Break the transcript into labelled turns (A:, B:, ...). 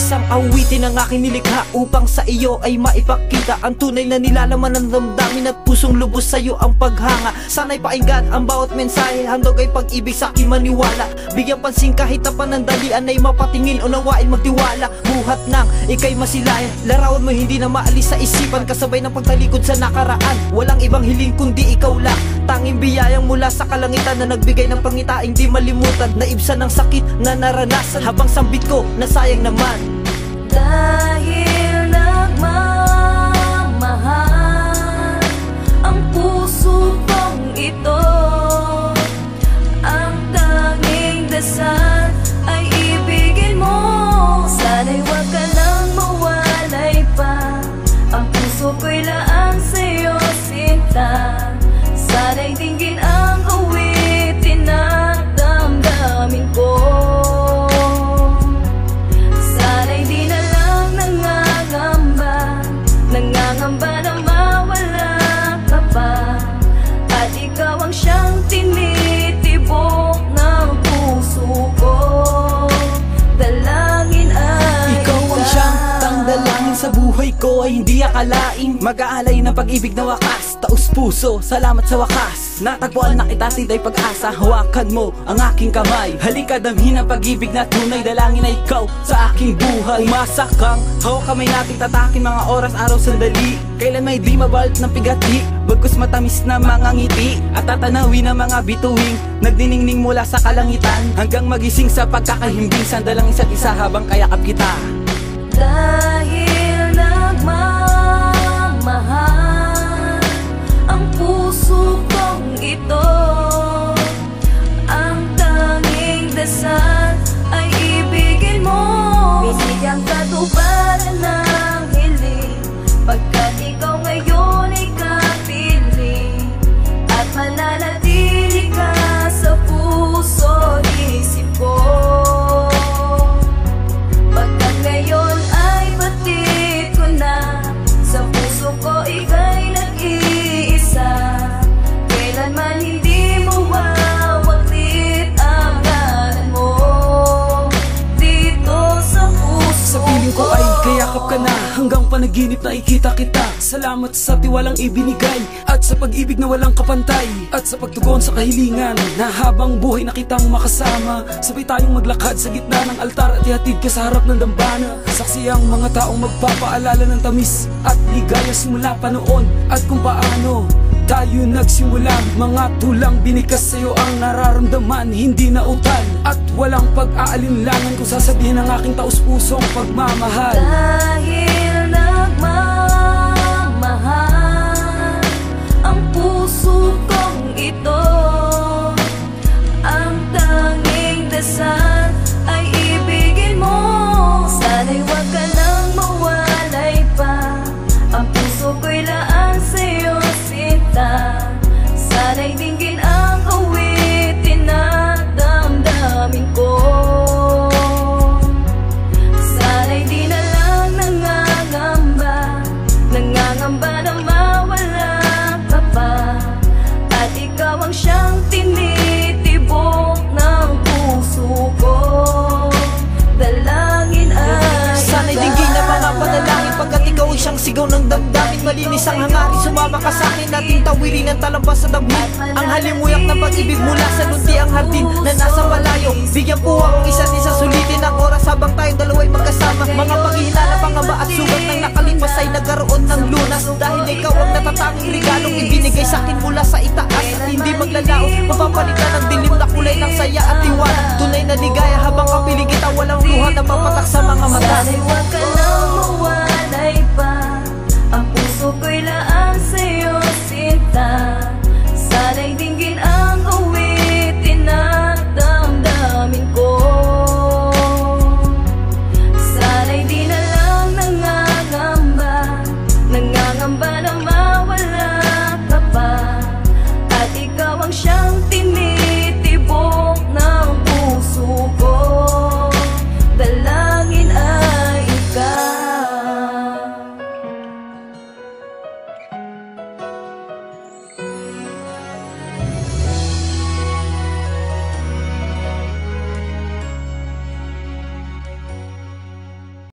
A: Isang awitin ang aking nilikha upang sa iyo ay maipakita ang tunay na nilalaman ng damdamin at pusong lubos sa iyo ang paghanga. Sana'y painggan ang bawat mensahe, handog ay pag-ibig sa aking maniwala. Bigyan pansin kahit na panandalian ay mapatingin, unawain magtiwala. Buhat nang ikay masilayan, larawan mo hindi na maalis sa isipan, kasabay ng pagtalikod sa nakaraan. Walang ibang hiling kundi ikaw lang, tanging biyayang mula sa kalangitan na nagbigay ng pangitaing di malimutan. Naibsan ng sakit na naranasan habang sambit ko na sayang naman.
B: Dahil nagmamahal ang puso kong ito, ang tanging dasal ay ibigin mo. Sana'y wag ka nang mawalay pa, ang puso ko'y laan sa'yo sinta. Sana'y dinggin ang awitin at damdamin ko. Nangangamba na mawala ka pa, at ikaw ang siyang tinitibok ng puso ko. Dalangin ay
A: ikaw ang siyang tangdalangin sa buhay ko, ay hindi akalaing mag-aalay ng pag-ibig na wakas. Taos puso, salamat sa wakas, natagpuan na kita, tinday pag-asa. Hawakan mo ang aking kamay, halika damhin ang pag-ibig na tunay. Dalangin na ikaw sa aking buhay. Umasa kang hawak kamay nating tatakin, mga oras, araw, sandali. Kailan may di mabalot ng pigati, bagkus matamis na mga ngiti, at tatanawin ang mga bituing nagdiningning mula sa kalangitan, hanggang magising sa pagkakahimbing. Sandalang isa't isa habang kayakap kita.
B: Dahil nagmamahal ang puso kong ito, ang tanging dasal ay ibigin mo. Binigyang katuparan ng hiling, pagkat ikaw ngayon ay kapiling, at mananatili ka sa puso isip ko. Pagkat ngayon ay batid ko na, sa puso ko ika'y nag-iisa. Kailanman hindi mo mawaglit ang ngalan mo dito sa puso
A: sa piling ko ay kayakap ka na, hanggang panaginip na ikita kita. Salamat sa tiwalang ibinigay, at sa pag-ibig na walang kapantay, at sa pagtugon sa kahilingan na habang buhay na kitang makasama. Sabay tayong maglakad sa gitna ng altar, at ihatid ka sa harap ng dambana. Saksi ang mga taong magpapaalala ng tamis at ligaya simula pa noon, at kung paano tayo nagsimula. Mga tulang binikas sa'yo ang nararamdaman, hindi na utal, at walang pag-aalinlangan kung sasabihin ng aking taus-pusong pagmamahal.
B: Dahil nagmamahal ang puso kong ito, ang tanging dasal ay ibigin mo. Sana'y wag ka nang mawalay pa, ang puso ko'y laan sa'yo sinta. Sana'y dinggin ang awitin at damdamin ko. Sana'y di na lang nangangamba na mawala ka pa, at ikaw ang siyang tinitibok ng puso ko. Dalangin ay
A: sana'y dinggin na mga panalangin, pagkat ikaw ay siyang sigaw ng damdamin. Malinis ang hangarin, sumama ka sa akin, nating tawirin ang talampas sa damdamin. Ang halimuyak ng pag-ibig mula sa lunti ang hardin na nasa malayo. Bigyan po ang isa't isa, sulitin ang oras habang tayong dalawa'y magkasama. Mga paghihina na pangamba at sugat ng nakalipas ay nagkaroon ng lunas, dahil ikaw ang natatanging regalong ibinigay sa akin mula sa itaas, at hindi maglalaot. Mapapalitan ng dilim na kulay ng saya at tiwala, tunay na ligaya habang kapiling kita. Walang luha na papatak sa mga mata.